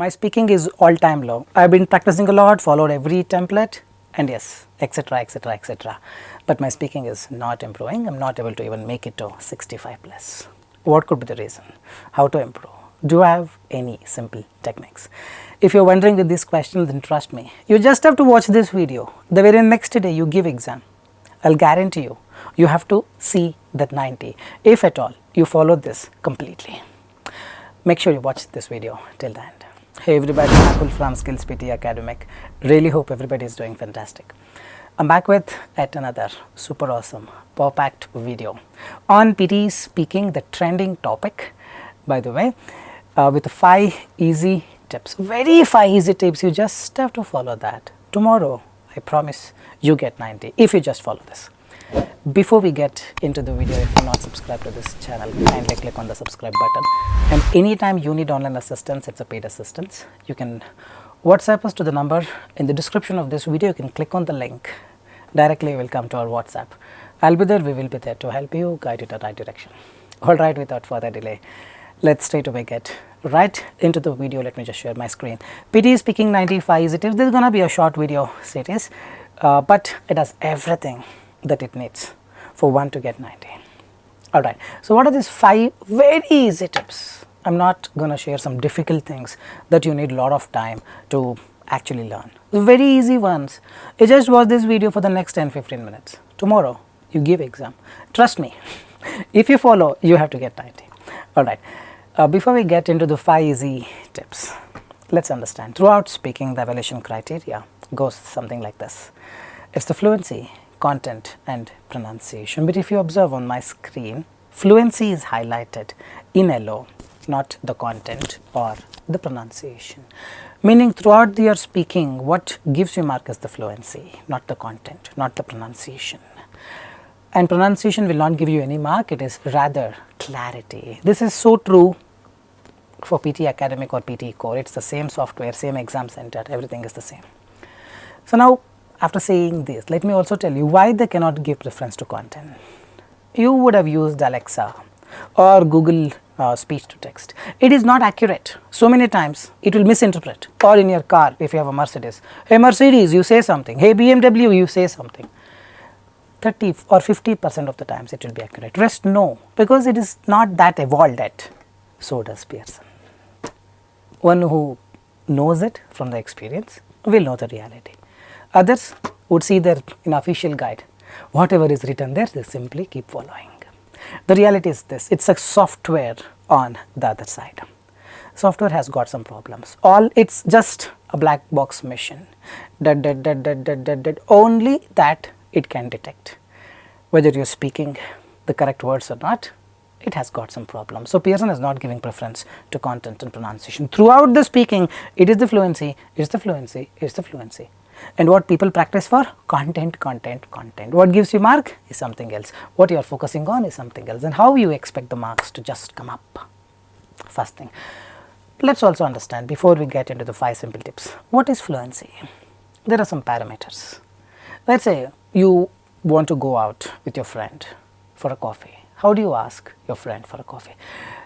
My speaking is all time low. I've been practicing a lot, followed every template, and yes, etc, etc, etc. But my speaking is not improving. I'm not able to even make it to 65 plus. What could be the reason? How to improve? Do I have any simple techniques? If you're wondering with these questions, then trust me, you just have to watch this video. The very next day you give exam, I'll guarantee you, you have to see that 90, if at all you follow this completely. Make sure you watch this video till the end. Hey everybody, Nakul from SKILLS PTE ACADEMIC. Really hope everybody is doing fantastic. I'm back with yet another super awesome, power-packed video on PTE Speaking, the trending topic, by the way, with 5 easy tips. Very 5 easy tips, you just have to follow that. Tomorrow, I promise you get 90 if you just follow this. Before we get into the video, if you're not subscribed to this channel, kindly click on the subscribe button. And anytime you need online assistance, it's a paid assistance. You can WhatsApp us to the number in the description of this video. You can click on the link. Directly you will come to our WhatsApp. I'll be there, we will be there to help you, guide you to the right direction. Alright, without further delay, let's straight away get right into the video. Let me just share my screen. PTE Speaking 95 easy tips. This is going to be a short video series, but it has everything that it needs for one to get 90. Alright, so what are these 5 very easy tips? I'm not going to share some difficult things that you need a lot of time to actually learn. Very easy ones. You just watch this video for the next 10-15 minutes. Tomorrow you give exam. Trust me, if you follow, you have to get 90. Alright, before we get into the 5 easy tips, let's understand. Throughout speaking, the evaluation criteria goes something like this. It's the fluency, content and pronunciation. But if you observe on my screen, fluency is highlighted in yellow, not the content or the pronunciation. Meaning throughout your speaking, what gives you mark is the fluency, not the content, not the pronunciation. And pronunciation will not give you any mark, it is rather clarity. This is so true for PTE Academic or PTE Core. It's the same software, same exam center, everything is the same. So now, after saying this, let me also tell you why they cannot give preference to content. You would have used Alexa or Google speech to text. It is not accurate. So many times it will misinterpret. Or in your car, if you have a Mercedes, hey Mercedes, you say something. Hey BMW, you say something. 30 or 50% of the times it will be accurate. Rest no, because it is not that evolved yet. So does Pearson. One who knows it from the experience will know the reality. Others would see their official guide. Whatever is written there, they simply keep following. The reality is this, it's a software on the other side. Software has got some problems. It's just a black box machine. Only that it can detect. Whether you're speaking the correct words or not, it has got some problems. So Pearson is not giving preference to content and pronunciation. Throughout the speaking, it is the fluency, it's the fluency, it's the fluency. And what people practice for? Content, content, content. What gives you mark is something else. What you are focusing on is something else. And how you expect the marks to just come up? First thing. Let's also understand, before we get into the 5 simple tips, what is fluency? There are some parameters. Let's say you want to go out with your friend for a coffee. How do you ask your friend for a coffee?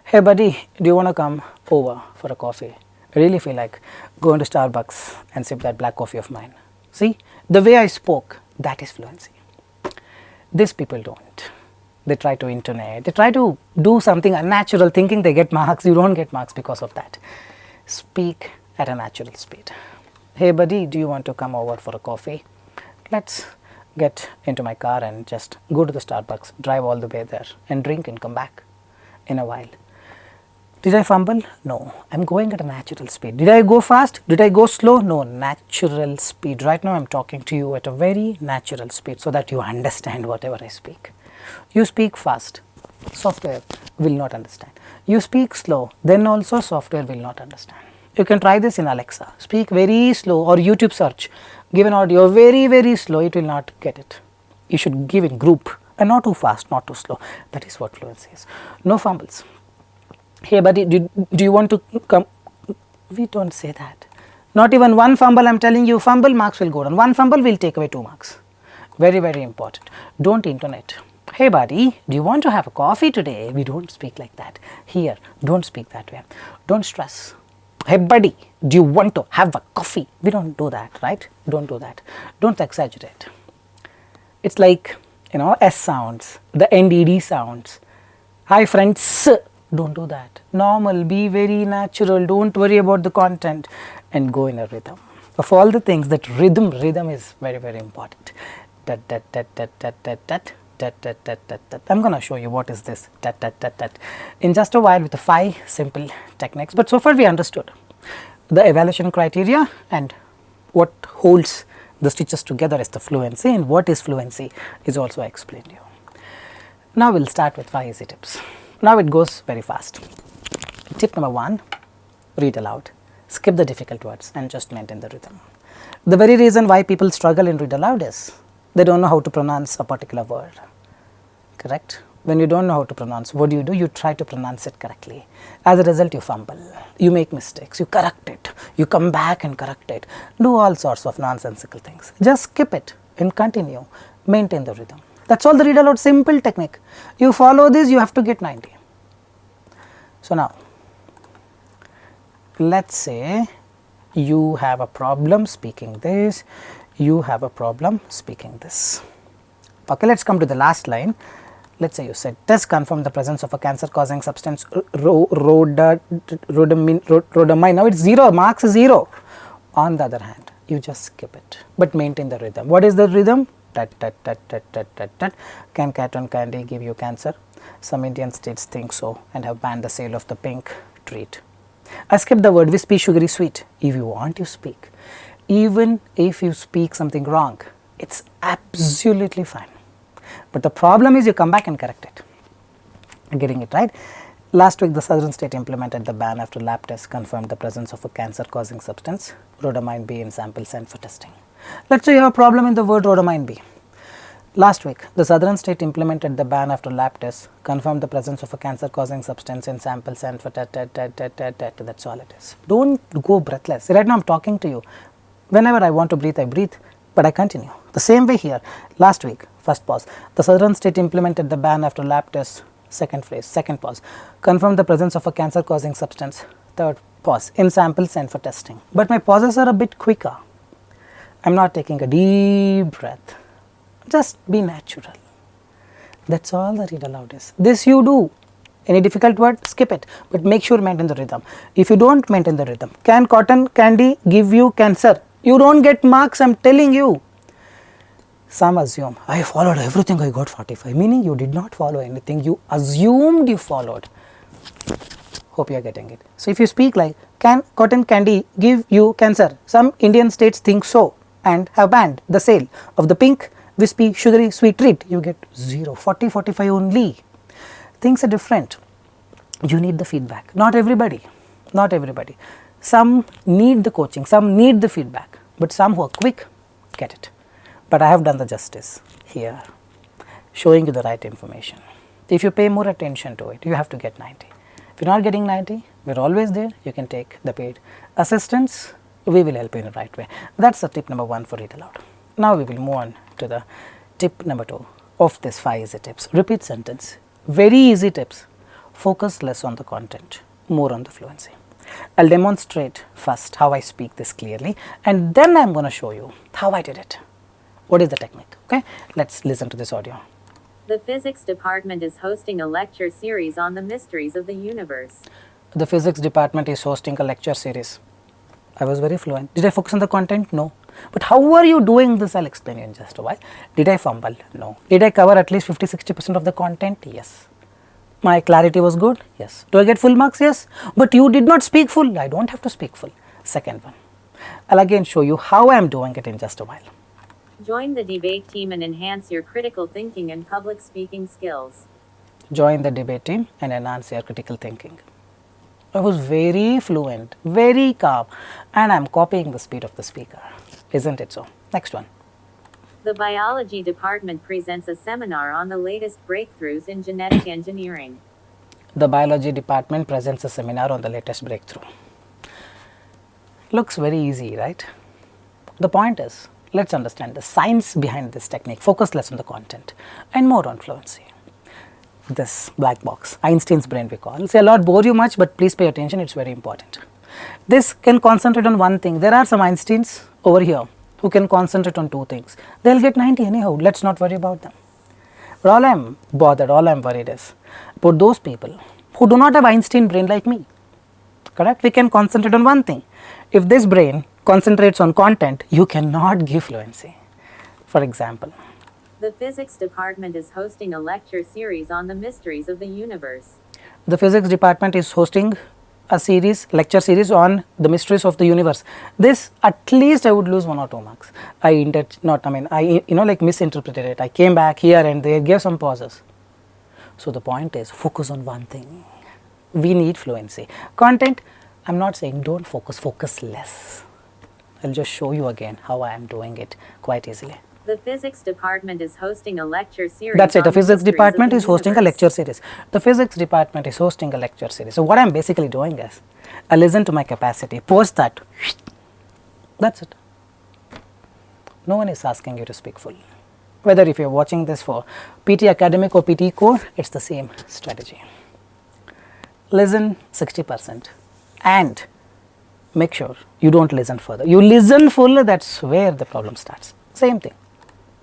Hey buddy, do you want to come over for a coffee? I really feel like going to Starbucks and sip that black coffee of mine. See, the way I spoke, that is fluency. These people don't. They try to intonate, they try to do something unnatural thinking they get marks. You don't get marks because of that. Speak at a natural speed. Hey buddy, do you want to come over for a coffee? Let's get into my car and just go to the Starbucks, drive all the way there and drink and come back in a while. Did I fumble? No. I'm going at a natural speed. Did I go fast? Did I go slow? No. Natural speed. Right now I'm talking to you at a very natural speed so that you understand whatever I speak. You speak fast, software will not understand. You speak slow, then also software will not understand. You can try this in Alexa. Speak very slow, or YouTube search. Give an audio very, very slow, it will not get it. You should give in group and not too fast, not too slow. That is what fluency is. No fumbles. Hey buddy, do you want to come? We don't say that. Not even one fumble, I'm telling you, fumble marks will go down. One fumble will take away 2 marks. Very, very important. Don't intonate. Hey buddy, do you want to have a coffee today? We don't speak like that. Here, don't speak that way. Don't stress. Hey buddy, do you want to have a coffee? We don't do that, right? Don't do that. Don't exaggerate. It's like, S sounds, the NDD sounds. Hi friends, don't do that. Normal, be very natural, don't worry about the content and go in a rhythm. Of all the things, that rhythm is very, very important. Tat, tat, tat, tat, tat, tat, tat. I'm going to show you what is this in just a while with the 5 simple techniques. But so far we understood the evaluation criteria and what holds the stitches together is the fluency, and what is fluency is also explained to you. Now we'll start with 5 easy tips. Now it goes very fast. Tip number 1, read aloud. Skip the difficult words and just maintain the rhythm. The very reason why people struggle in read aloud is they don't know how to pronounce a particular word. Correct? When you don't know how to pronounce, what do? You try to pronounce it correctly. As a result, you fumble, you make mistakes, you correct it, you come back and correct it, do all sorts of nonsensical things. Just skip it and continue, maintain the rhythm. That's all the read aloud simple technique. You follow this, you have to get 90. So now, let's say you have a problem speaking this, you have a problem speaking this. Okay, let's come to the last line. Let's say you said, test confirm the presence of a cancer causing substance rhodamine. Now it's 0, marks 0. On the other hand, you just skip it, but maintain the rhythm. What is the rhythm? Tat, tat, tat, tat, tat, tat, tat. Can cat on candy give you cancer? Some Indian states think so and have banned the sale of the pink treat. I skipped the word wispy, sugary, sweet. If you want, you speak. Even if you speak something wrong, it's absolutely fine. But the problem is you come back and correct it. Getting it right? Last week, the southern state implemented the ban after lab tests confirmed the presence of a cancer-causing substance, rhodamine B, in samples sent for testing. Let's say you have a problem in the word rhodamine B. Last week, the southern state implemented the ban after lab tests confirmed the presence of a cancer-causing substance in samples sent for That's all it is. Don't go breathless. Right now, I'm talking to you. Whenever I want to breathe, I breathe, but I continue. The same way here. Last week, first pause. The southern state implemented the ban after lab tests. Second phrase, second pause. Confirm the presence of a cancer-causing substance. Third pause. In samples sent for testing. But my pauses are a bit quicker. I'm not taking a deep breath. Just be natural. That's all the read aloud is. This you do. Any difficult word, skip it. But make sure maintain the rhythm. If you don't maintain the rhythm, can cotton candy give you cancer? You don't get marks, I'm telling you. Some assume, I followed everything, I got 45. Meaning you did not follow anything, you assumed you followed. Hope you are getting it. So if you speak like, can cotton candy give you cancer? Some Indian states think so and have banned the sale of the pink, wispy, sugary, sweet treat. You get 0, 40, 45 only. Things are different. You need the feedback. Not everybody. Not everybody. Some need the coaching, some need the feedback, but some who are quick get it. But I have done the justice here, showing you the right information. If you pay more attention to it, you have to get 90. If you're not getting 90, we're always there. You can take the paid assistance. We will help you in the right way. That's the tip number 1 for read aloud. Now we will move on to the tip number 2 of this 5 easy tips. Repeat sentence. Very easy tips. Focus less on the content, more on the fluency. I'll demonstrate first how I speak this clearly, and then I'm going to show you how I did it. What is the technique? Okay, let's listen to this audio. The physics department is hosting a lecture series on the mysteries of the universe. The physics department is hosting a lecture series. I was very fluent. Did I focus on the content? No. But how are you doing this? I'll explain you in just a while. Did I fumble? No. Did I cover at least 50-60% of the content? Yes. My clarity was good? Yes. Do I get full marks? Yes. But you did not speak full. I don't have to speak full. Second one. I'll again show you how I am doing it in just a while. Join the debate team and enhance your critical thinking and public speaking skills. Join the debate team and enhance your critical thinking. I was very fluent, very calm, and I'm copying the speed of the speaker. Isn't it so? Next one. The biology department presents a seminar on the latest breakthroughs in genetic engineering. The biology department presents a seminar on the latest breakthrough. Looks very easy, right? The point is, let's understand the science behind this technique. Focus less on the content and more on fluency. This black box, Einstein's brain we call. Say a lot bore you much, but please pay attention, it's very important. This can concentrate on one thing. There are some Einsteins over here who can concentrate on two things. They'll get 90 anyhow. Let's not worry about them. But all I'm worried is about those people who do not have Einstein brain like me. Correct? We can concentrate on one thing. If this brain concentrates on content, you cannot give fluency. For example, The physics department is hosting a lecture series on the mysteries of the universe. the physics department is hosting a lecture series on the mysteries of the universe. This at least I would lose 1 or 2 marks. I misinterpreted it. I came back here and they gave some pauses. So the point is, focus on one thing. We need fluency. Content, I'm not saying don't focus, focus less. I'll just show you again how I am doing it quite easily. The physics department is hosting a lecture series. That's it. The physics mysteries of department the is hosting a universe. lecture series. The physics department is hosting a lecture series. So what I'm basically doing is, I listen to my capacity, post that. That's it. No one is asking you to speak full. Whether if you're watching this for PTE Academic or PTE Core, it's the same strategy. Listen 60% and make sure you don't listen further. You listen full, that's where the problem starts. Same thing.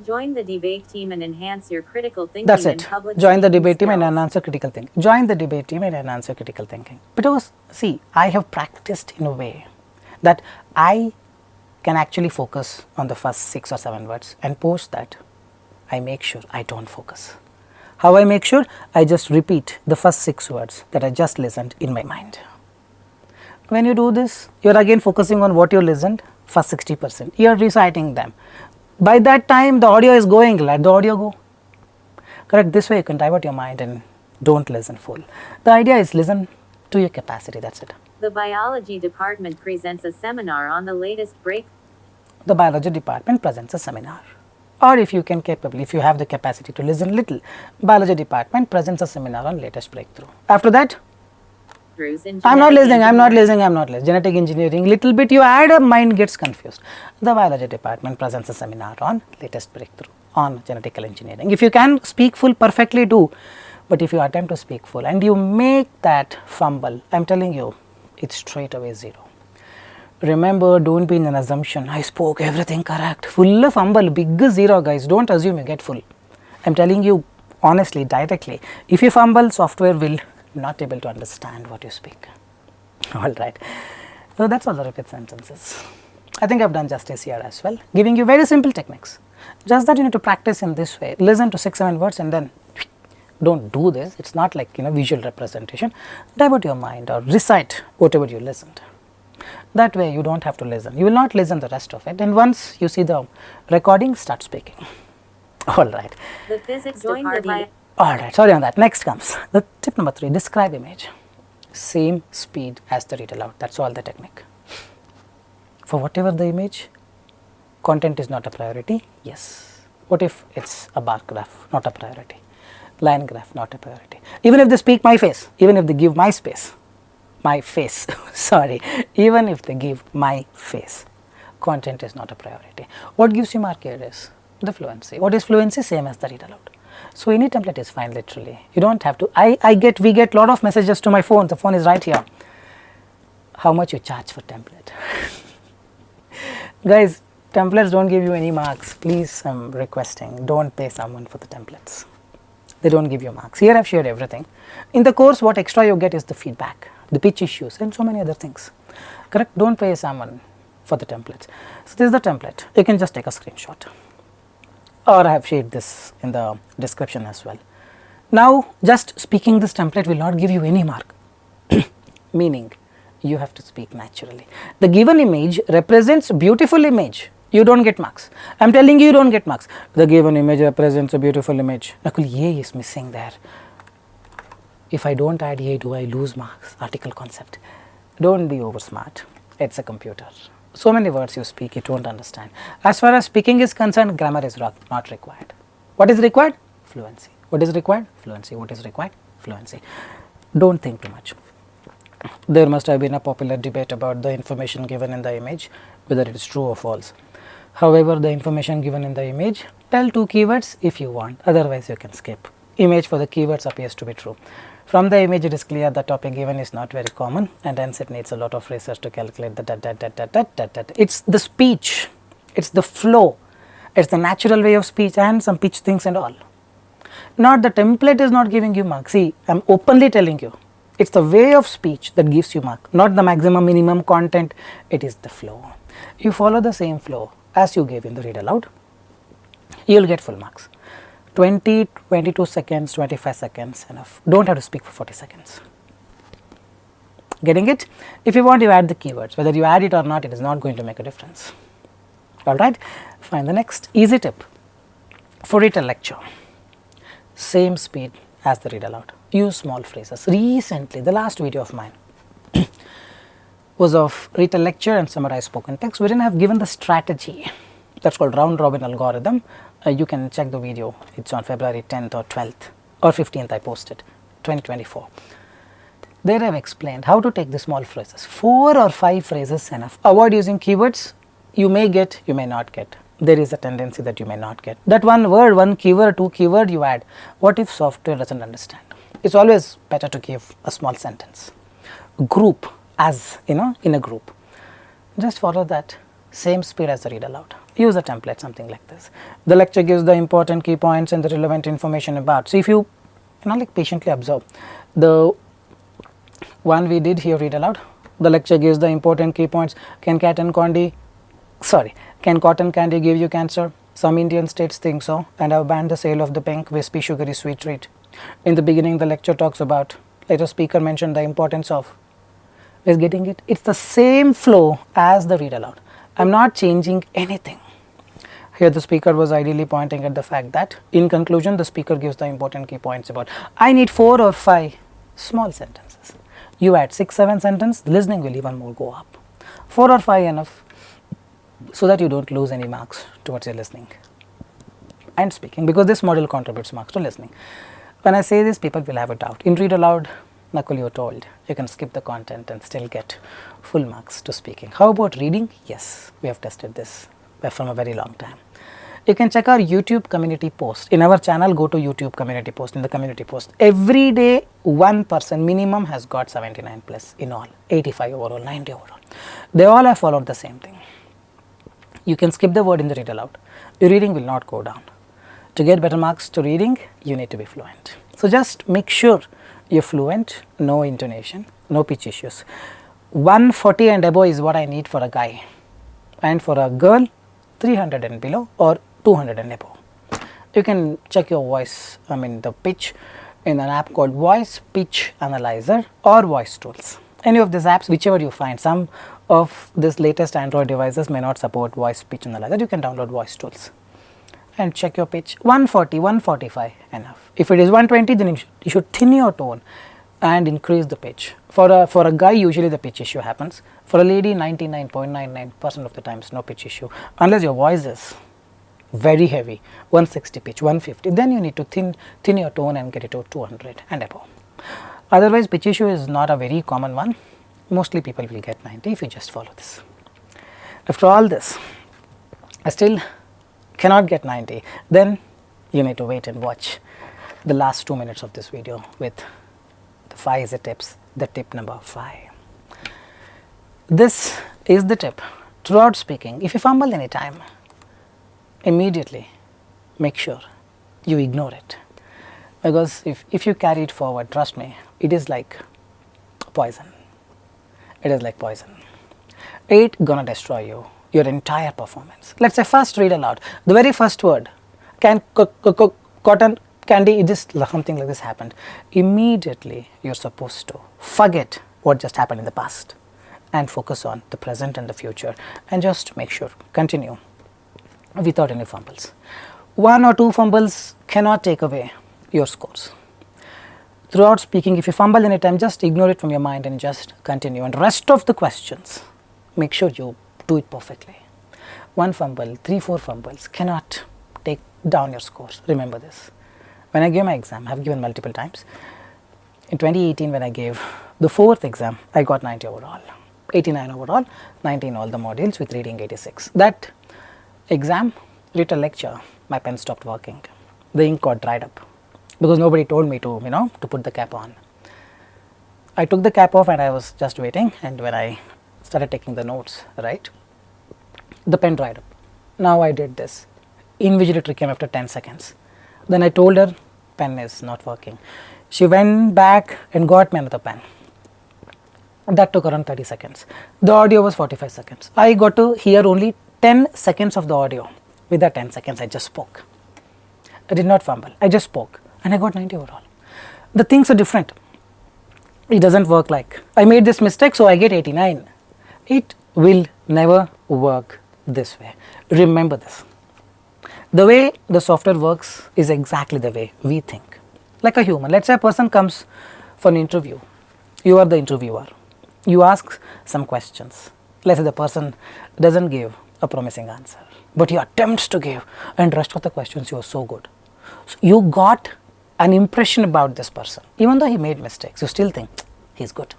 Join the debate team and enhance your critical thinking. That's and it. public Join the speaking debate team and skills. enhance your critical thinking. Join the debate team and enhance your critical thinking. Because see, I have practiced in a way that I can actually focus on the first 6 or 7 words, and post that I make sure I don't focus. How I make sure? I just repeat the first 6 words that I just listened in my mind. When you do this, you are again focusing on what you listened, first 60%. You are reciting them. By that time, the audio is going, let the audio go. Correct? This way you can divert your mind and don't listen full. The idea is listen to your capacity, that's it. The biology department presents a seminar on the latest break. The biology department presents a seminar. Or if you have the capacity to listen little, biology department presents a seminar on latest breakthrough. After that, In I'm not genetic listening. Genetic engineering, little bit you add up, mind gets confused. The biology department presents a seminar on latest breakthrough on genetical engineering. If you can speak full, perfectly do. But if you attempt to speak full and you make that fumble, I'm telling you, it's straight away 0. Remember, don't be in an assumption, I spoke everything correct. Full fumble, big 0 guys, don't assume you get full. I'm telling you honestly, directly, if you fumble, software will not able to understand what you speak. Alright, so that's all the repeat sentences. I think I've done justice here as well, giving you very simple techniques. Just that you need to practice in this way, listen to 6-7 words and then don't do this. It's not like visual representation. Divert your mind or recite whatever you listened. That way you don't have to listen. You will not listen the rest of it, and once you see the recording, start speaking. Alright. The physics department. Alright, sorry on that. Next comes the tip number 3, describe image. Same speed as the read aloud. That's all the technique. For whatever the image, content is not a priority. Yes. What if it's a bar graph? Not a priority. Line graph, not a priority. Even if they speak my face, even if they give my face, sorry, even if they give my face, content is not a priority. What gives you mark here is the fluency. What is fluency? Same as the read aloud. So any template is fine, literally. You don't have to. We get lot of messages to my phone. The phone is right here. How much you charge for template? Guys, templates don't give you any marks. Please, I'm requesting, don't pay someone for the templates. They don't give you marks. Here I've shared everything. In the course, what extra you get is the feedback, the pitch issues, and so many other things. Correct? Don't pay someone for the templates. So this is the template. You can just take a screenshot. Or I have shared this in the description as well. Now, just speaking this template will not give you any mark. Meaning, you have to speak naturally. The given image represents a beautiful image. You don't get marks. I'm telling you, you don't get marks. The given image represents a beautiful image. Nakul, A is missing there. If I don't add A, do I lose marks? Article concept. Don't be over smart. It's a computer. So many words you speak, it won't understand. As far as speaking is concerned, grammar is not required. What is required? Fluency. What is required? Fluency. What is required? Fluency. Don't think too much. There must have been a popular debate about the information given in the image, whether it is true or false. However, the information given in the image, tell 2 keywords if you want, otherwise you can skip. Image for the keywords appears to be true. From the image, it is clear the topic given is not very common, and hence it needs a lot of research to calculate the It's the speech, it's the flow, it's the natural way of speech and some pitch things and all. Not the template is not giving you mark. See, I am openly telling you, it's the way of speech that gives you mark, not the maximum minimum content, it is the flow. You follow the same flow as you gave in the read aloud, you will get full marks. 20, 22 seconds, 25 seconds enough. Don't have to speak for 40 seconds. Getting it? If you want, you add the keywords. Whether you add it or not, it is not going to make a difference. Alright, find the next easy tip. For read a lecture, same speed as the read aloud. Use small phrases. Recently, the last video of mine was of read a lecture and summarize spoken text, wherein I have given the strategy. That's called round robin algorithm. You can check the video, it's on February 10th or 12th or 15th I posted, 2024. There I have explained how to take the small phrases, 4 or 5 phrases enough. Avoid using keywords, you may get, you may not get. There is a tendency that you may not get. That one word, one keyword, 2 keyword you add. What if software doesn't understand? It's always better to give a small sentence. Group, as in a group. Just follow that same speed as the read aloud. Use a template, something like this. The lecture gives the important key points and the relevant information about. So if you like patiently observe the one we did here, read aloud. The lecture gives the important key points. Can cotton candy give you cancer? Some Indian states think so and have banned the sale of the pink wispy sugary sweet treat. In the beginning, the lecture talks about, later speaker mentioned the importance of. Is getting it? It's the same flow as the read aloud. I'm not changing anything. Here the speaker was ideally pointing at the fact that in conclusion the speaker gives the important key points about. I need 4 or 5 small sentences. You add 6, 7 sentences, the listening will even more go up. 4 or 5 enough so that you don't lose any marks towards your listening and speaking, because this module contributes marks to listening. When I say this, people will have a doubt. In read aloud, Nakul, you're told you can skip the content and still get full marks to speaking. How about reading? Yes, we have tested this from a very long time. You can check our YouTube community post. In our channel, go to YouTube community post. In the community post, every day one person minimum has got 79 plus in all, 85 overall, 90 overall. They all have followed the same thing. You can skip the word in the read aloud. Your reading will not go down. To get better marks to reading, you need to be fluent. So just make sure you're fluent, no intonation, no pitch issues. 140 and above is what I need for a guy, and for a girl 300 and below or 200 and above. You can check your voice, the pitch in an app called Voice Pitch Analyzer or Voice Tools. Any of these apps, whichever you find. Some of this latest Android devices may not support Voice Pitch Analyzer. You can download Voice Tools and check your pitch. 140, 145 enough. If it is 120, then you should thin your tone and increase the pitch. For a guy, usually the pitch issue happens. For a lady, 99.99% of the times no pitch issue, unless your voice is very heavy, 160 pitch, 150, then you need to thin your tone and get it to 200 and above. Otherwise, pitch issue is not a very common one. Mostly people will get 90 if you just follow this. After all this, I still cannot get 90, then you need to wait and watch the last 2 minutes of this video with the 5 easy tips, the tip number 5. This is the tip. Throughout speaking, if you fumble any time, immediately make sure you ignore it, because if you carry it forward, trust me, it is like poison. It is like poison. It gonna destroy you, your entire performance. Let's say first read aloud, the very first word, cotton candy, just something like this happened. Immediately you're supposed to forget what just happened in the past and focus on the present and the future, and just make sure, continue without any fumbles. 1 or 2 fumbles cannot take away your scores. Throughout speaking, if you fumble anytime, just ignore it from your mind and just continue, and rest of the questions, make sure you do it perfectly. 1 fumble, 3, 4 fumbles cannot take down your scores. Remember this. When I gave my exam, I have given multiple times. In 2018, when I gave the 4th exam, I got 90 overall, 89 overall, 19 all the modules with reading 86. That exam, wrote a lecture, my pen stopped working. The ink got dried up because nobody told me to, to put the cap on. I took the cap off and I was just waiting, and when I started taking the notes, right, the pen dried up. Now I did this. Invigilatory came after 10 seconds. Then I told her, pen is not working. She went back and got me another pen. That took around 30 seconds. The audio was 45 seconds. I got to hear only 10 seconds of the audio. With that 10 seconds, I just spoke. I did not fumble. I just spoke. And I got 90 overall. The things are different. It doesn't work like, I made this mistake, so I get 89. It will never work this way. Remember this. The way the software works is exactly the way we think. Like a human. Let's say a person comes for an interview. You are the interviewer. You ask some questions. Let's say the person doesn't give a promising answer, but you attempt to give, and rest of the questions you are so good. So you got an impression about this person. Even though he made mistakes, you still think he's good.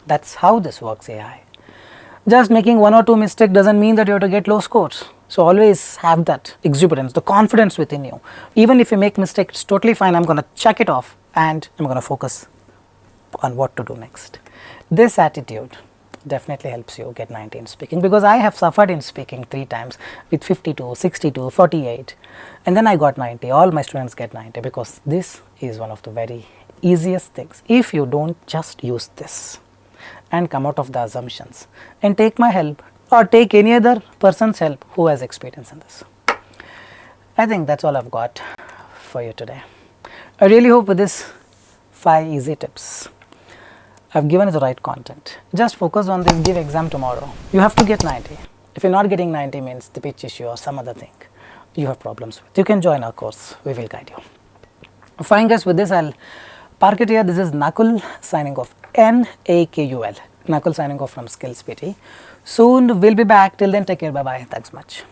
That's how this works, AI. Just making 1 or 2 mistakes doesn't mean that you have to get low scores. So always have that exuberance, the confidence within you. Even if you make mistakes, it's totally fine. I'm going to check it off and I'm going to focus on what to do next. This attitude definitely helps you get 90 in speaking, because I have suffered in speaking 3 times with 52, 62, 48, and then I got 90. All my students get 90, because this is one of the very easiest things. If you don't just use this and come out of the assumptions and take my help or take any other person's help who has experience in this. I think that's all I've got for you today. I really hope with this 5 easy tips I've given you the right content. Just focus on this, give exam tomorrow. You have to get 90. If you're not getting 90 means the pitch issue or some other thing you have problems with. You can join our course, we will guide you. Fine guys, with this I'll park it here. This is Nakul signing off, Nakul. Nakul signing off from SKILLS PTE. Soon we'll be back. Till then, take care. Bye bye. Thanks much.